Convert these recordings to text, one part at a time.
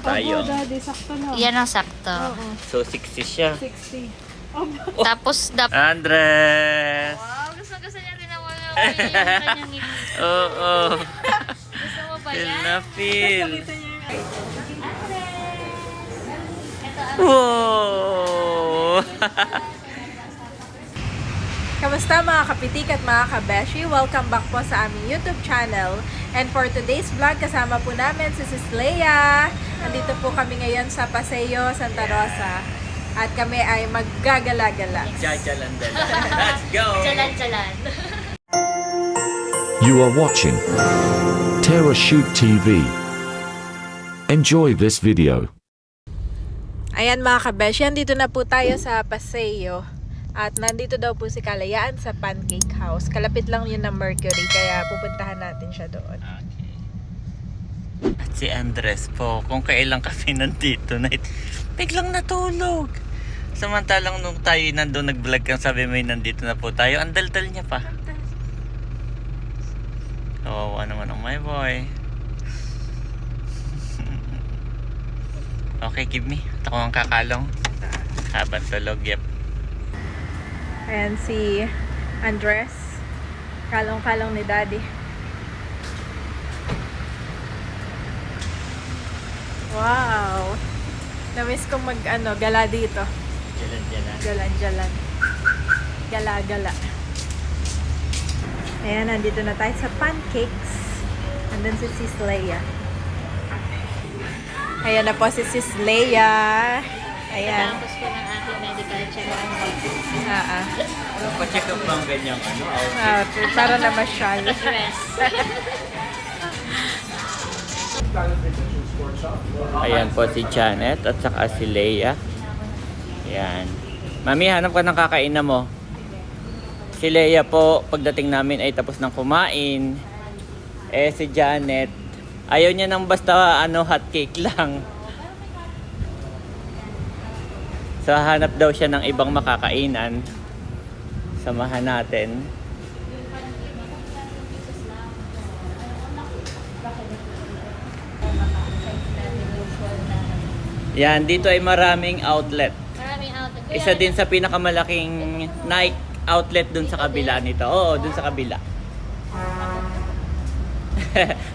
tayo. Opo, daddy, sakto lang. Yan ang sakto. Oo, So, 60 siya. 60. Opo. Tapos, Andres! wow, gusto niya rin naman yung kanyang ngiti. Oo. Gusto mo ba Feel yan? na feel. Nakita niya yung Ito ang Wow! Kamusta mga kapitik at mga kabeshi? Welcome back po sa aming YouTube channel. And for today's vlog, kasama po namin si Sis Leia. Nandito po kami ngayon sa Paseo, Santa Rosa. At kami ay maggagala-gala. Jajalandala. Let's go! Chalan-chalan. You are watching Terra Shoot TV. Enjoy this video. Ayan mga kabeshi, nandito na po tayo sa Paseo. At nandito daw po si Kalayaan sa Pancake House. Kalapit lang yun ng Mercury, kaya pupuntahan natin siya doon. Okay. At si Andres po, kung kailan kami nandito, biglang natulog. Samantalang nung tayo nandun nag-vlog kang sabi mo nandito na po tayo, ang daldal niya pa. Kawawa naman ang my boy. Okay, give me. Ako ang kakalong. Habang tulog, yep. Ayan si Andres. Kalong-kalong ni Daddy. Wow! Na-miss kong gala dito. Jalan-jalan. Jalan-jalan. Gala-gala. Ayan, nandito na tayo sa Pancakes. Andun si Sis Leia. Ayan na po si Sis Leia. Ayan. Tapos ko ng aking medical check-up. Pa-check up bang ganyang outfit? Para na masyal. Dress. Ayan po si Janet at saka si Leia. Ayan. Mami, hanap ka ng kakainan mo. Si Leia po, pagdating namin ay tapos ng kumain. Eh si Janet, ayaw niya ng basta hot cake lang. So hanap daw siya ng ibang makakainan. Samahan natin. Yan, dito ay maraming outlet. Maraming outfit. Isa din sa pinakamalaking Nike outlet dun sa kabila nito. Oo, dun sa kabila.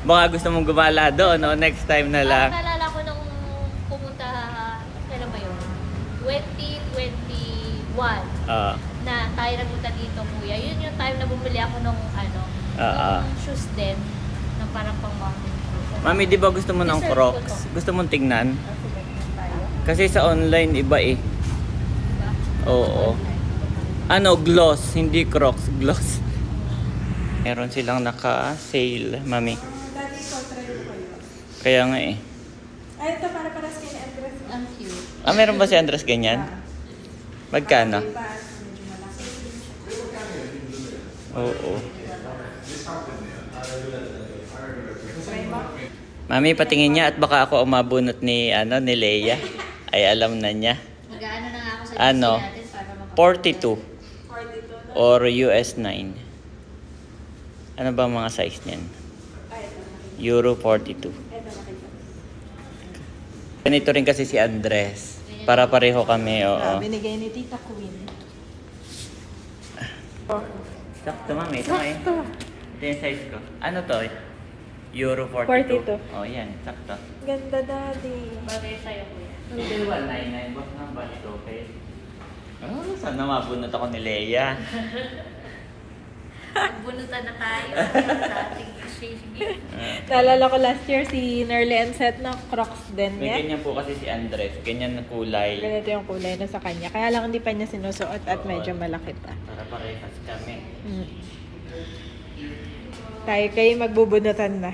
Baka gusto mong gumala doon, no? Next time na lang. Naalala ko nung pumunta, kailan ba yun? 2021 Oo. na tayo nagpunta dito, kuya. Yun yung time na bumili ako nung Ah, nung shoes din, na parang pang mountain shoes. Mami, di ba gusto mo ng Deserve ko Crocs? to. Gusto mong tingnan? Tayo. Kasi sa online iba eh. Diba? Oo. Gloss, hindi Crocs, gloss. Meron silang naka-sale, Mami. Daddy, try ko kayo. Kaya nga eh. Ay, ito para kay Andres. Ang cute. Meron ba si Andres ganyan? Magkano? Medyo malaki. Oo. Try mo? Mami, patingin niya at baka ako umabunot ni Leia. Ay alam na niya. Mag-ano na nga ako sa Ano? GC natin para 42 42 or US 9. Ano ba ang mga size niyan? Ay, ito. Euro 42. Ito nakita. Ganito rin kasi si Andres. Para pareho kami, oo. Binigay ni Tita Queen. Sakto, Mami. Ito nga eh. Sakto. Ito yung size ko. Ano to? Euro 42. 42. Oh, yan. Sakto. Ganda, Daddy. bagay sa'yo, kuya. Hindi, 199. Bak na ba ito? Okay. Oh, sana mabunot ako ni Leia. Bunutan na tayo sa ating exchange gift. Naalala ko last year si Nerly and Seth na Crocs din May niya. ganyan po kasi si Andres. Ganyan na kulay. Ganito yung kulay na sa kanya. Kaya lang hindi pa niya sinusuot at medyo malaki pa. Para parehas kami. Tayo kayo magbubunutan na.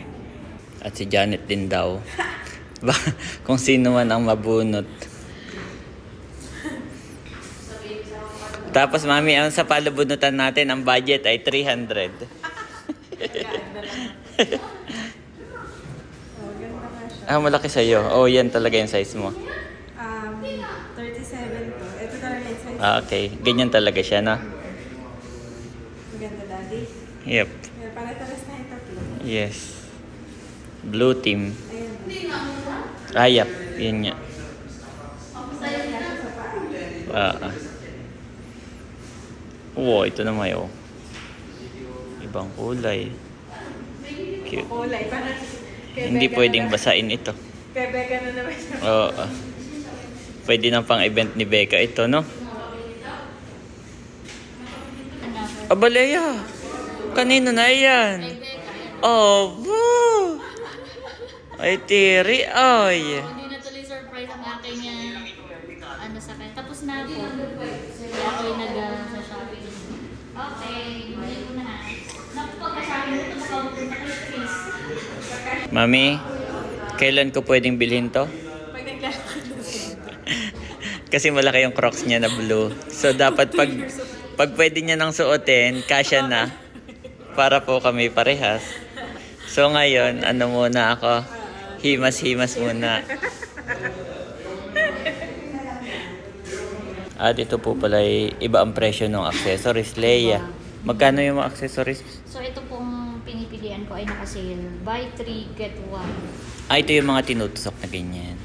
At si Janet din daw. Kung sino man ang mabunot. Tapos Mami, ang sa palubunutan natin, ang budget ay 300. Oh, ganda nga siya. Malaki sa'yo. Oh, yan talaga yung size mo. 37 to. Ito talaga yung size. Okay. Ganyan talaga siya, no? Maganda, Daddy. Yep. Para talas na ito. Yes. Blue team. Ayan. Ayap, yun nga. Wow, ito naman oh. Ibang kulay. Cute. Kulay, parang Hindi pwedeng basain ito. Bebe ka na naman siya. Oo. Pwede nang pang-event ni Becca ito, no? Abalaya! Kanino na yan? Oh, boo! Ay, tiri, ay. Hindi na tuloy surprise ang aking ano sa kanya. Tapos na ako. Kaya ako yung sa shopping. Okay, hindi ko na. Napagkasabi mo ito, baka mapunta kay Chris. Mami, kailan ko pwedeng bilhin to? Pag naglalakad na siya. Kasi malaki yung Crocs niya na blue. So, dapat pag pwede niya nang suotin, kasya na. Para po kami parehas. So, ngayon, ano muna ako? Himas-himas muna. At ito po pala iba ang presyo ng accessories, Leia. Magkano yung mga accessories? So ito pong pinipilian ko ay naka-sale. Buy 3, get 1. Ah, ito yung mga tinutusok na ganyan.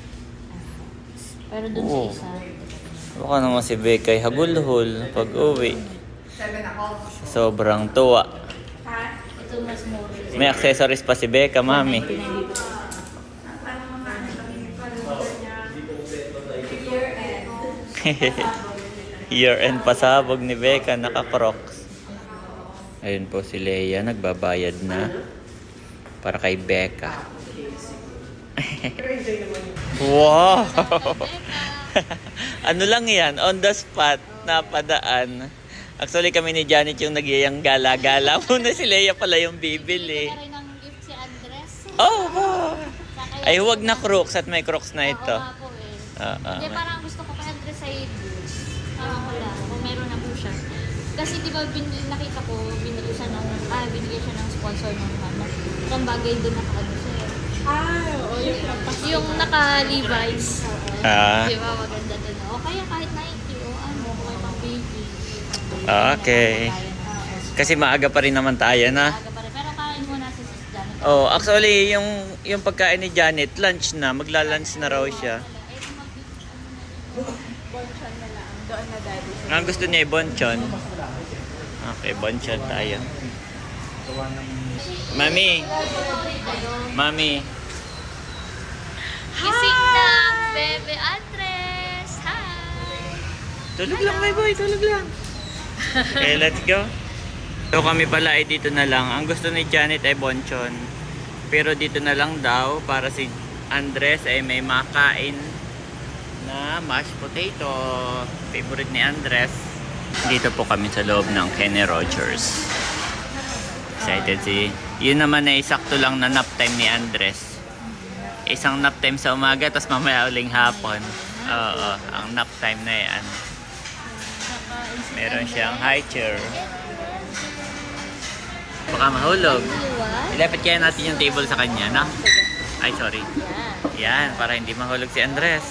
Pero dun Oo. sa isa. Baka naman si Becca ay hagulhol pag uwi. Sobrang tuwa. Ito mas more. May accessories pa si Becca, mami. Year-end pasabog ni Becca, naka-Crocs. Ayun po si Leia, nagbabayad na. Para kay Becca. Wow! Ano lang yan, on the spot, napadaan. Actually kami ni Janet yung nagyayang gala-gala. Muna si Leia pala yung bibili. Ito na rin ang gift si Andres. Oh! Wow. Saka Ay, huwag na Crocs at may Crocs na ito. Oo nga po eh. Hindi, Ah. parang gusto ko kay Andres ay boots. Wala. Kung meron na po siya. Kasi di ba nakita ko, binigay siya ng sponsor ng ano. Isang bagay doon naka-ano siya. Oo, Yung naka-Levi's. Ah. Di ba maganda doon. O kaya kahit Nike o ano, kung pang baby. Okay. Kasi maaga pa rin naman tayo na. Aga pa rin. Pero kain muna si Sis Janet. Oh, actually yung pagkain ni Janet, lunch na, magla-lunch na raw siya. bonchon na lang. Doon na daddy. Ang gusto niya ay bonchon. Okay, bonchon tayo. Mami. Mami. Gising na, Bebe Andres. Hi! Tulog lang, my boy, tulog lang. Okay, let's go. So kami pala ay dito na lang. Ang gusto ni Janet ay bonchon. Pero dito na lang daw para si Andres ay may makain na mashed potato. Favorite ni Andres. Dito po kami sa loob ng Kenny Rogers. Excited si... Yun naman ay sakto lang na nap time ni Andres. Isang nap time sa umaga, tapos mamaya uling hapon. Oo, ang nap time na yan. Meron siyang high chair. Baka mahulog. Ilapit kaya natin yung table sa kanya, no? Ay, sorry. Yan, para hindi mahulog si Andres.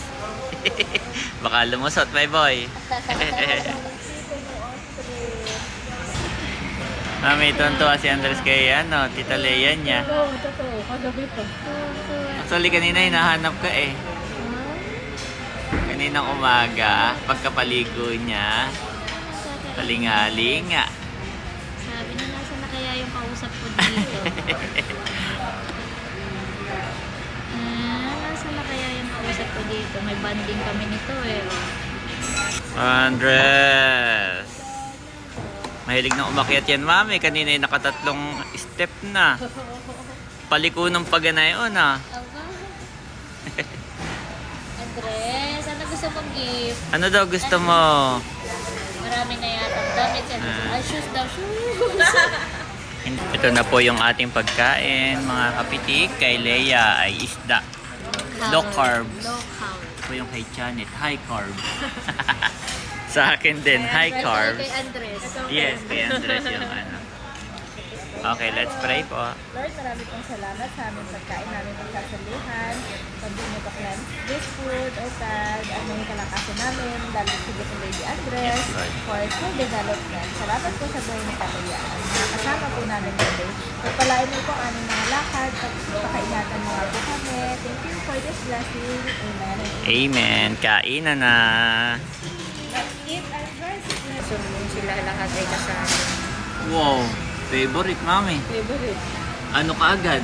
Baka lumusot, my boy. Mami, tuntua si Andres kay Tita Leia niya. Oo, totoo. Kagabi pa. Actually, kanina hinahanap ka eh. Kaninang umaga, pagkapaligo niya, talinga-linga. Sabi niya, nasa na kaya yung kausap ko dito? Nasa na kaya yung kausap ko dito? May banding kami nito eh. Andres! Mahilig nang umakyat yan, mami. Kanina yung nakatatlong step na. Paliko ng paganayon, Aba? Andres, ano gusto mong gift? Ano daw gusto mo? Marami na yata damit. Shoes daw, shoes. Ito na po yung ating pagkain, mga kapitik. Kay Leia ay isda. Low carbs. Low carb. Ito po yung kay Janet, high carb. Sa akin din, high carbs. Kay Andres. Yes, kay Andres yung Okay, let's pray po. Lord, marami pong salamat sa aming pagkain, namin pagsasaluhan. Continue to cleanse this food, O God. Ano yung kalakasan namin, lalo sigit ni Lady Andres, Yes, Lord. for full development. Salamat po sa buhay ni Kalayaan. Kasama po namin today. Pagpalain mo po ang aming mga lakad, pagpakaingatan mo nga po kami. Thank you for this blessing. Amen. Amen. Kainan na. Let's eat Andres. Sila lahat ay kasama. Wow. Favorite, mami. Favorite. Ano ka agad?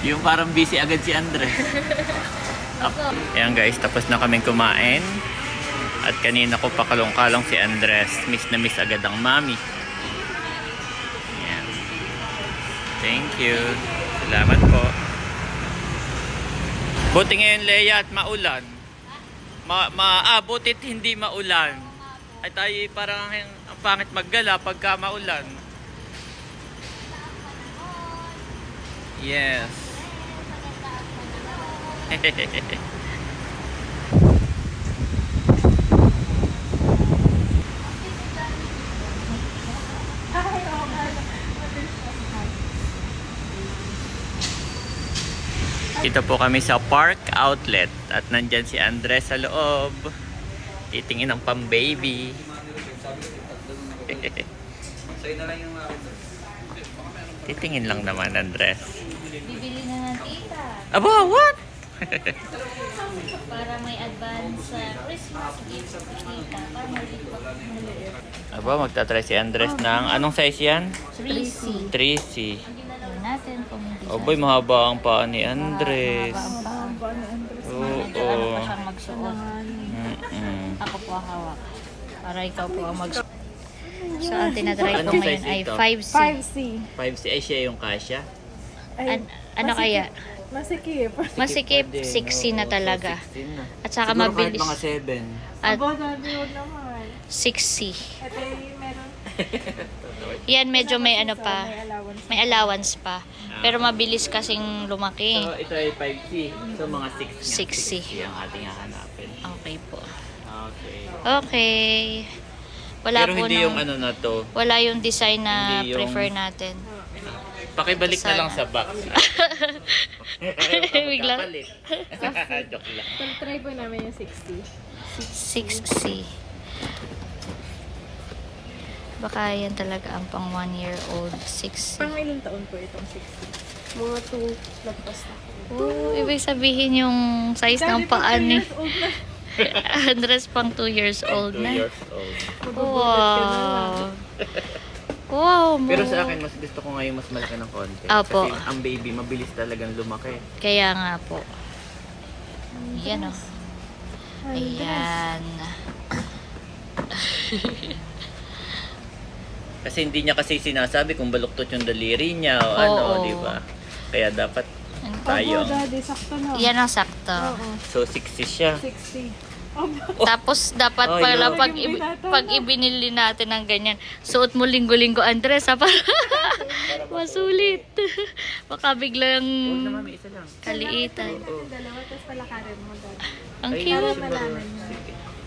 Yung parang busy agad si Andre. Ayan guys, tapos na kaming kumain. At kanina ko pakalong-kalong si Andres. Miss na miss agad ang mami. Ayan. Thank you. Salamat po. Buti ngayon, Leia, at maulan. Butit hindi maulan. Ay tayo parang ang pangit maggala pagka maulan. Yes. Dito po kami sa Park Outlet at nandyan si Andres sa loob. Titingin ng pang-baby. Titingin lang naman, Andres. Bibili na ng tita. Aba, what? Para may advance sa Christmas gift sa tita. Para maliit. Aba, magta-try si Andres ng anong size yan? 3C. 3C. Tingnan natin kung hindi Oh boy, mahaba ang paa ni Andres. Oo. Medyo ano pa siyang magsuot. Mm-mm. Ako po ang hawak. Para ikaw po ang magsuot. So, ang tinatry ko Anong ngayon size ay ito? 5C. 5C. 5C. Ay, siya yung kasya. Ay, Ano kaya? masikip. Masikip, Pwede, 6C na oo, talaga. 16 na. At saka Siguro mabilis. kahit mga 7. At Abo, dami yun naman. 6C. Ito yung meron. Yan, medyo may ano May pa. allowance. May allowance pa. Pero mabilis kasing lumaki. So, ito ay 5C. So, mga 6 nga. 6C. ang ating hahanapin. Okay po. Okay. Okay. Wala Pero po hindi nang- yung ano na to. wala yung design na Hindi yung- prefer natin. Pakibalik na lang sa box. Bigla. Magkapalit. Joke lang. So, try po namin yung 60. 6C. Baka yan talaga ang pang 1-year-old 6C. Pang ilang taon po itong 60? Mga 2 lagpas na. Oh, ibig sabihin yung size ng paa ni Andres pang 2 years old 2 na. years old. Wow. Wow mo. Pero sa akin, mas gusto ko ngayon mas malaki ng konti. Apo. Kasi ang baby, mabilis talagang lumaki. Kaya nga po. Ayan o. Ayan. Kasi hindi niya kasi sinasabi kung baluktot yung daliri niya o Oo. ano, di ba? Kaya dapat tayo. daddy, sakto na. Yan ang sakto. So, 60 siya. 60. Tapos dapat Ay, pala no. pag ibinili natin ng ganyan, suot mo linggo-linggo Andres ha para masulit. Baka biglang Huwag na mami, isa lang. kaliitan. Yung dalawa, tapos palakarin mo daddy. Ang Ay, cute. siguro. malaman mo.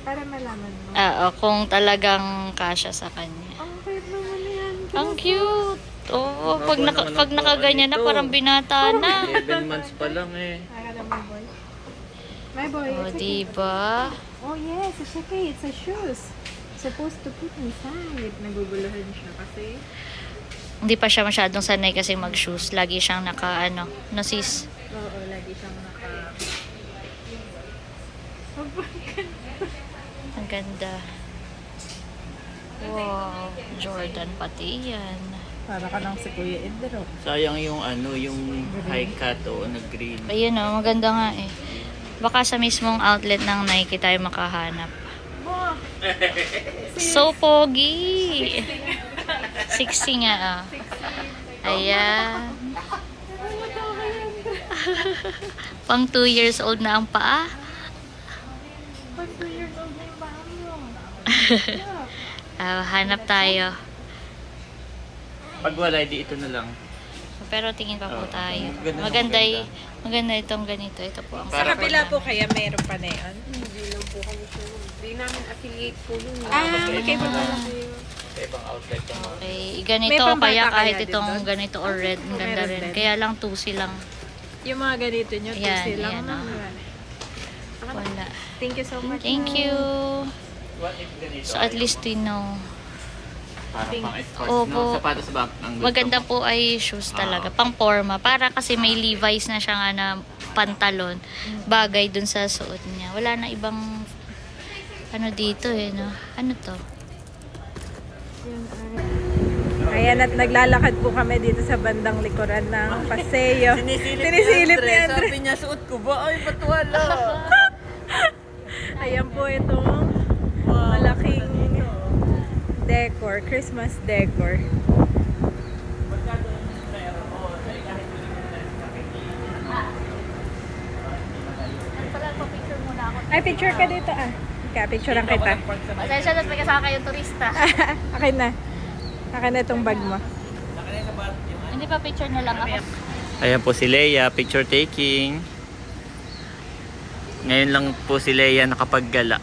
Para malaman mo. Kung talagang kasya sa kanya. Ang cute naman yan. Ang cute. Oo, Haba naman ang pag nakaganyan na paa nito. parang binata na. 11 months pa lang eh. Akala mo, boy. My boy, O, it's okay. diba? Oh yes, it's okay. It's a shoes. Supposed to put inside. Naguguluhan siya kasi. Hindi pa siya masyadong sanay kasi mag-shoes. Lagi siyang nasis. Oo, lagi siyang naka... Ang ganda. Wow, Jordan pati yan. Para ka lang si Kuya Edro. Sayang yung ano, yung high cut o nag-green. Ayun o, maganda nga eh. Baka sa mismong outlet ng Nike tayo makahanap. Wow! So pogi! 60 nga ah. Ayan. Pang 2 years old na ang paa. Pag 2 years old na yung baha mo. Hanap tayo. Pag wala, di ito na lang. pero tingin pa po Oo. tayo. Maganda, Maganda itong ganito. Ito po ang Sa Para kabila po kaya meron pa na yun? Hindi namin affiliate po yun. Okay po pala. Sa ibang outlet yung mga. Okay, May ganito pambata kaya kahit kaya din itong doon? ganito or red, ang ganda Meron rin. din. Kaya lang 2 lang. Yung mga ganito nyo, Ayan, tusi lang. ayan, no? Wala. Thank you so much. Thank you. What if ganito? So at least we know. Parang pang sports, Opo. no? Sapatos ba ang gusto Maganda mo? po ay shoes talaga. Pang forma. Para kasi may Levi's na siya nga na pantalon. Bagay dun sa suot niya. Wala na ibang ano dito eh, no? Ano to? Ayan, at naglalakad po kami dito sa bandang likuran ng Paseo. Sinisilip ni Andre. Sabi niya, suot ko ba? Ay, ba't wala? Ayan po itong malaking decor, Christmas decor. Ay, picture ka dito ah. Kaya picturean kita. Pasensya na may kasama kayong turista. Akin na. Akin na itong bag mo. Hindi pa picture na lang ako. Ayan po si Leia, picture taking. Ngayon lang po si Leia nakapaggala.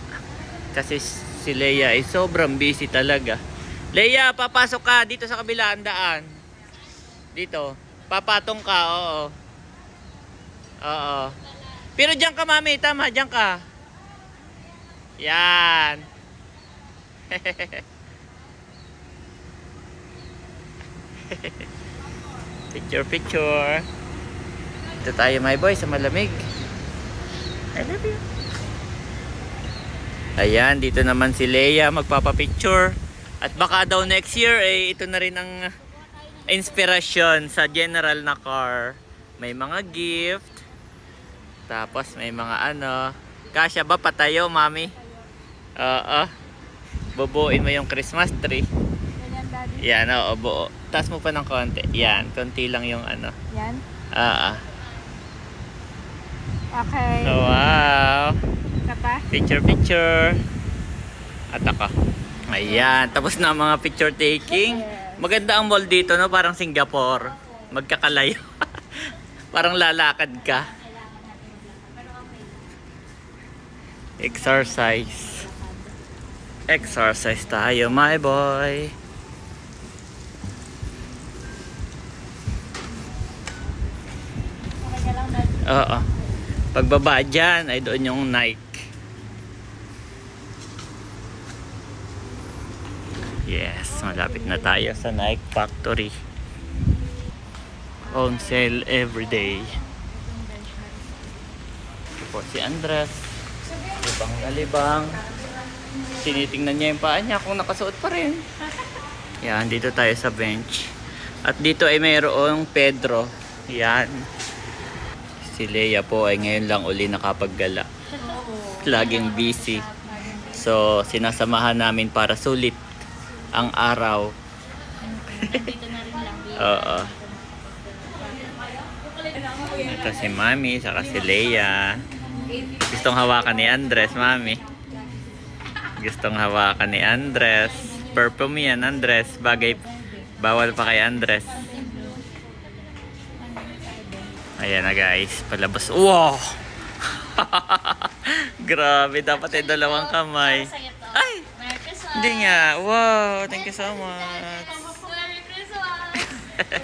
Kasi si Leia ay sobrang busy talaga. Leia, papasok ka dito sa kabilaan daan. Dito. Papatong ka, oo. Oo. Pero diyan ka, mami. Tama, diyan ka. Yan. Picture. Dito tayo, my boy, sa malamig. I love you. Ayan, dito naman si Leia magpapapicture. At baka daw next year, ito na rin ang inspirasyon sa general na car. May mga gift. Tapos may mga ano. Kasya ba patayo, mami? Oo. Bubuin mo yung Christmas tree. Yan, oo, buo. Taas mo pa ng konti. Yan, konti lang yung ano. Yan. Oo. Okay. Wow. Ka pa? Picture. At ako. Ayan, tapos na ang mga picture taking. Maganda ang mall dito, no? Parang Singapore. Magkakalayo. Parang lalakad ka. Exercise tayo, my boy. Oo. Pagbaba dyan, ay doon yung Nike. Yes, malapit na tayo sa Nike Factory. On sale every day. Ito po si Andres. Libang na libang. Tinitingnan niya yung paa niya kung nakasuot pa rin. Yan, dito tayo sa bench. At dito ay mayroong Pedro. Yan. Si Leia po ay ngayon lang uli nakapaggala. Laging busy. So, sinasamahan namin para sulit ang araw. Dito na rin lang. Oo. Ito si Mami, saka si Leia. Gustong hawakan ni Andres, Mami. Gustong hawakan ni Andres. Perfume yan, Andres. Bagay, bawal pa kay Andres. Ayan na guys, palabas. Wow! Grabe, dapat ay dalawang kamay. Ay! Merry Christmas! Hindi nga. Wow, thank you so much. Merry Christmas!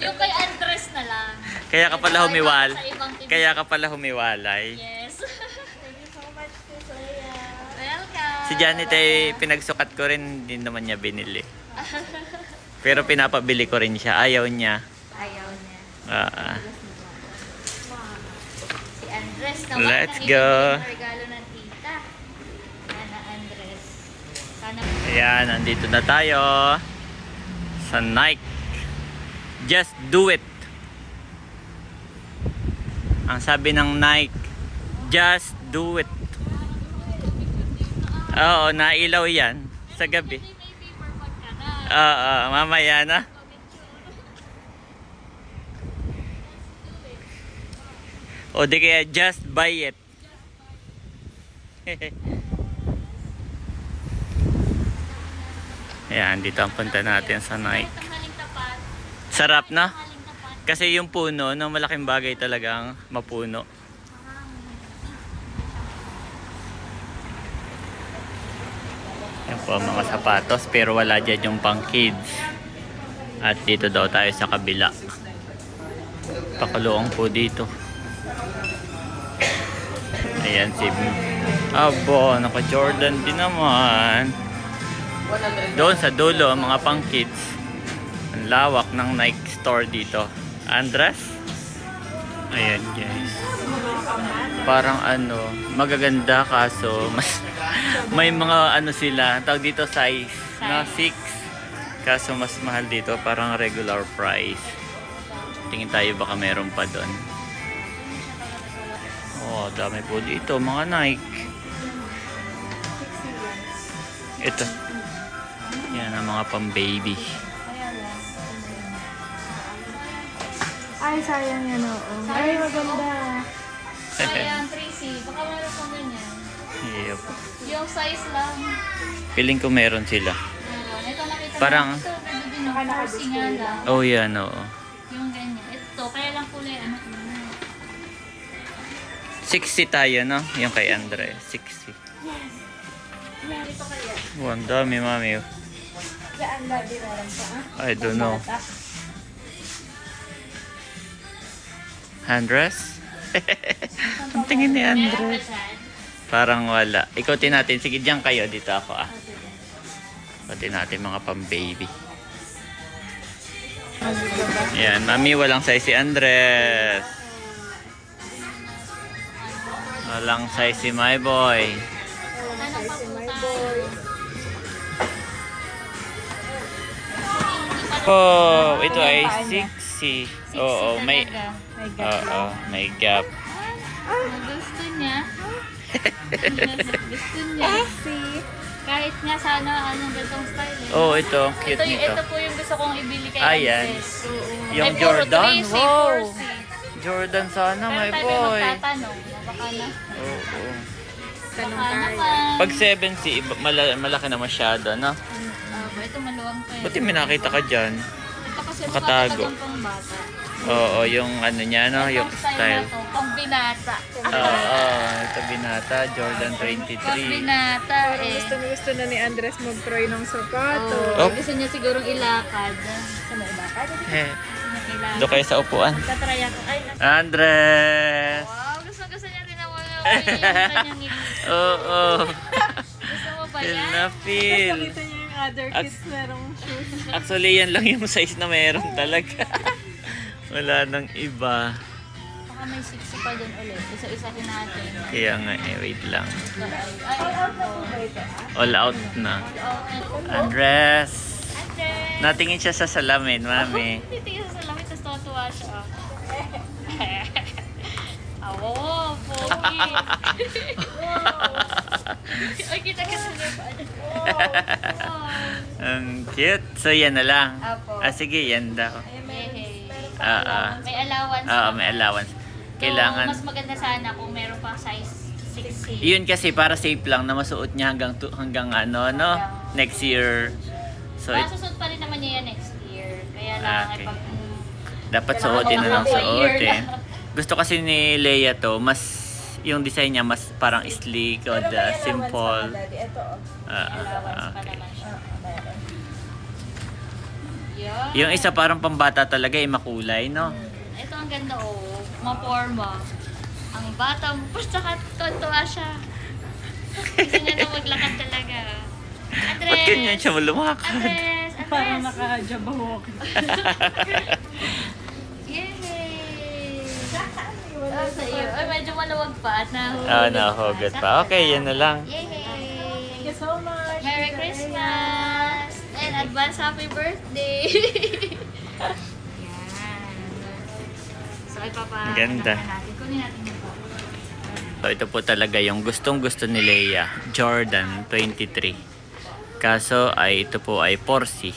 Yung kay Andres na lang. Kaya ka pala humiwal. Sa ibang team. Kaya ka pala humiwalay. Yes. Thank you so much, Sis Leia. Welcome! Si Janet ay pinagsukat ko rin, hindi naman niya binili. Pero pinapabili ko rin siya. Ayaw niya. Ayaw niya. Si Andres naman. Let's ang go. ibigay ng regalo ng tita. Ana Andres. Sana Ayan, nandito na tayo sa Nike. Just do it. Ang sabi ng Nike, just do it. Oo, nailaw yan sa gabi. may paper bag ka na. Oo, mamaya na. O di kaya just buy it. Ayan, dito ang punta natin sa Nike. Tanghaling tapat. Sarap na? Tanghaling tapat. Kasi yung puno, no, malaking bagay talagang mapuno. Yan po ang mga sapatos, pero wala dyan yung pang kids. At dito daw tayo sa kabila. Pakuloong po dito. Ayan si Abo, naka Jordan din naman. Doon sa dulo, ang mga pang kids. Ang lawak ng Nike store dito. Andres? Ayan guys. Parang ano, magaganda kaso mas may mga ano sila, tawag dito size, na 6. Kaso mas mahal dito, parang regular price. Tingin tayo baka meron pa doon. Oh, dami po dito mga Nike. Ito. Yan ang mga pang-baby. Ay, sayang yan, oo. Ay, maganda. Ayan, Tracy. Baka meron pang ganyan. Yep. Yung size lang. Feeling ko meron sila. Meron. Ito nakita Parang- mo. Ito, pwede din yung forcing nga lang. Oh, yan, oo. Yung ganyan. Ito, kaya lang kulay, ano, 60 tayo, no? Yung kay Andre. 60. Ito kaya. Oh, ang dami, mami. Saan lagi na lang pa, I don't know. Andres? Ang tingin ni Meron Andres. pa dyan. Parang wala. Ikutin natin. Sige, diyan kayo. Dito ako, ah. Ikutin natin mga pang-baby. Yan, mami, walang size si Andres. Walang size si my boy. Ano pa po tayo? Oh, ito ay 60. Oo, may... talaga. Oo, may gap. Gusto niya. Gusto niya. Kahit nga sana anong ganitong style eh. Oh, ito. Cute nito. Ito po yung gusto kong ibili kay Ayan. Andres. Yung Ay, puro Jordan? 3C, Wow! 4C. Jordan sana, Pero my tayo boy. magtatanong. Baka na. Oo. Tanong Baka tayo. naman. Pag 7C, malaki na masyado, no? Ito maluwang pa yun. Buti may nakita ka dyan. Ito kasi Nakatago. makatagang pang bata. Oo, yung ano niya, no? Yung Itong style. na to, pang binata. Oo, ito binata, Jordan Pang 23. binata eh. Gusto na ni Andres mag-try ng sapato. Oh. Gusto niya sigurong ilakad. Sa may ilakad? Ah, Gusto Eh, niya ilakad. doon kayo sa upuan. Tatry ako. Ay, Andres! wow, gusto niya rin naman yung kanyang ngiti. Oo. Gusto mo ba Feel yan? na feel. Nakita niyo yung other kids merong shoes. Actually, yan lang yung size na meron talaga. Wala nang iba. Baka may 60 pa dun ulit. Isa-isahin natin. Kaya nga, wait lang. Ay, All out na. Andres! Andres! Natingin siya sa salamin, mami. Titingin sa salamin, tapos tuwa siya. Oo, pogi. Ay, kita ka sa niya pa. Ang cute. So, yan na lang. Apo. Sige, yan daw. May allowance. May allowance. Kailangan. Mas maganda sana kung meron pang size 60. Yun kasi para safe lang na masuot niya hanggang ano, no? Next year. So, Masusot pa rin naman niya yan next year. Kaya lang Okay. ay pag... dapat Kailangan suotin na ko ng mga year suotin. lang. Gusto kasi ni Leia to, mas yung design niya mas parang sleek o simple. Ito, Allowance pa Okay. naman siya. Yan. Yung isa parang pambata talaga, makulay, no? Ito ang ganda oh. Maporma. Ang bata mo pa saka tontuwa siya. Gusto niya na maglakad talaga. Andres! Ba't ganyan siya lumakad? Andres! Andres! parang naka-jabawok. Yay! Sa iyo. Ay, medyo maluwag pa at nahugot. Nahugot pa. Okay, yan na lang. Yay! Thank you so much. Merry Christmas! And advance happy birthday! Yan. So, ipapa... Ganda. ano natin. Kunin natin yung box. So, ito po talaga yung gustong-gusto ni Leia. Jordan 23. Kaso, ito po ay 4C.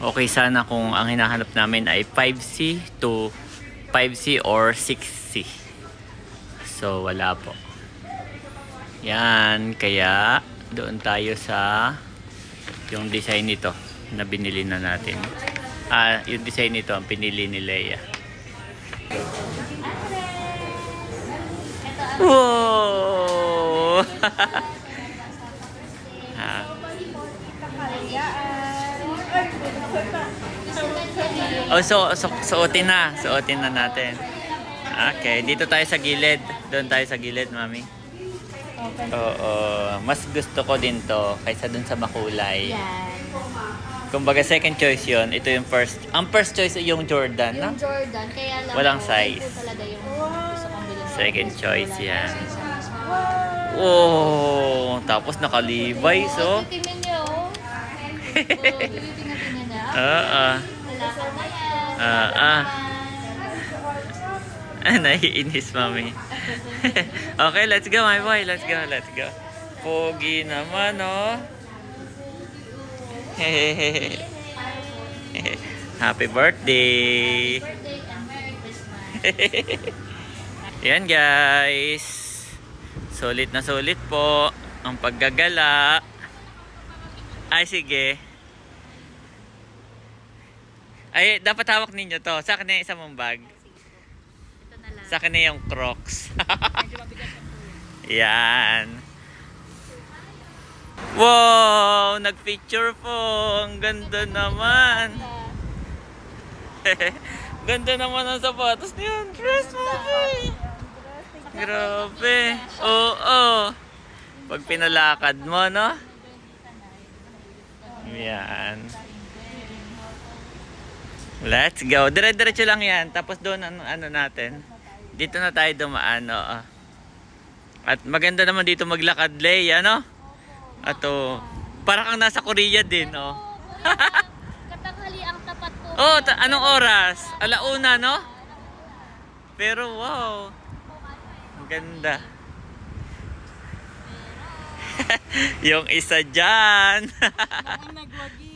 Okay sana kung ang hinahanap namin ay 5C to 5C or 6C. So, wala po. Yan. Kaya, doon tayo sa yung design nito na binili na natin. Yung design nito ang pinili ni Leia. Wow! Ah, suotin na. Suotin na natin. Okay, dito tayo sa gilid. Doon tayo sa gilid, Mami. Oo, mas gusto ko din to kaysa dun sa makulay. Yan. Kumbaga second choice yon, ito yung first. Ang first choice ay yung Jordan, no? Yung Jordan, kaya lang Walang po, size. yun po talaga yung gusto kong bilhin. Second choice yan. Yes. Oh, tapos naka-Levi's, oh. Tingnan niyo, oh. Tingnan niya. Ah, Wala ka na yan. naiinis, Mami. Okay, let's go, my boy. Let's go, let's go. Pogi naman, oh. Happy birthday. Birthday and Merry Christmas. Yan, guys. Sulit na sulit po ang paggagala. Ay, sige. Ay, dapat hawak ninyo to. Sa akin na yung isa mong bag. Ito na lang. Sa akin na yung Crocs. Yan. Wow! Nag-picture po. Ang ganda naman. Ganda naman ang sapatos niyan. Dress mo, boy. Grabe. Oo. Pag pinalakad mo, no? Yan. Let's go. Dire-diretso lang yan. Tapos doon, ano natin. Dito na tayo dumaan, oo. At maganda naman dito maglakad, Lay, ano? Ato, parang kang nasa Korea din, oh. Katanghali ang tapat ko. Oh, anong oras? 1:00, no? Pero wow. Ang ganda. Yung isa dyan.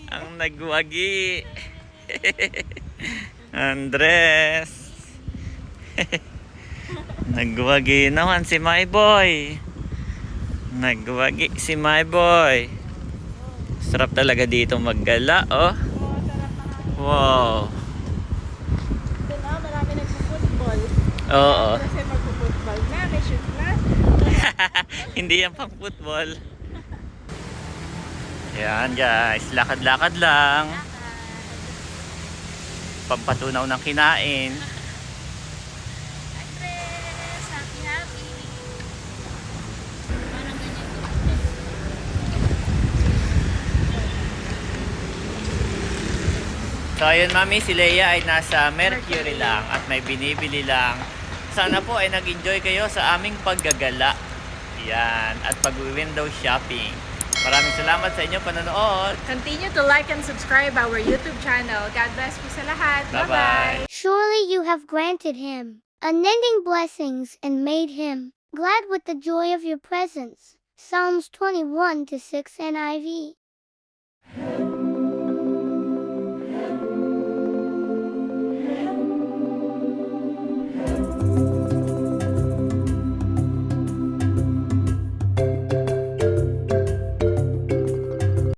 Ang nagwagi. Andres. Nagwagi naman si my boy. Nagwagi si my boy. Sarap talaga dito maggala, oh. Wow. Ito na, marami nagpo-football. Oo. Kasi magpo-football na, may shoot na. Hindi yan pang football. Yan, guys. Lakad-lakad lang. Pampatunaw ng kinain. Andres, happy. Parang ganyan. So ayun, Mami, si Leia ay nasa Mercury lang at may binibili lang. Sana po ay nag-enjoy kayo sa aming paggagala. Yan, at pag-window shopping. Maraming salamat sa inyong panonood. Continue to like and subscribe our YouTube channel. God bless po sa lahat. Bye-bye. Bye-bye. Surely you have granted him unending blessings and made him glad with the joy of your presence. Psalms 21-6 NIV.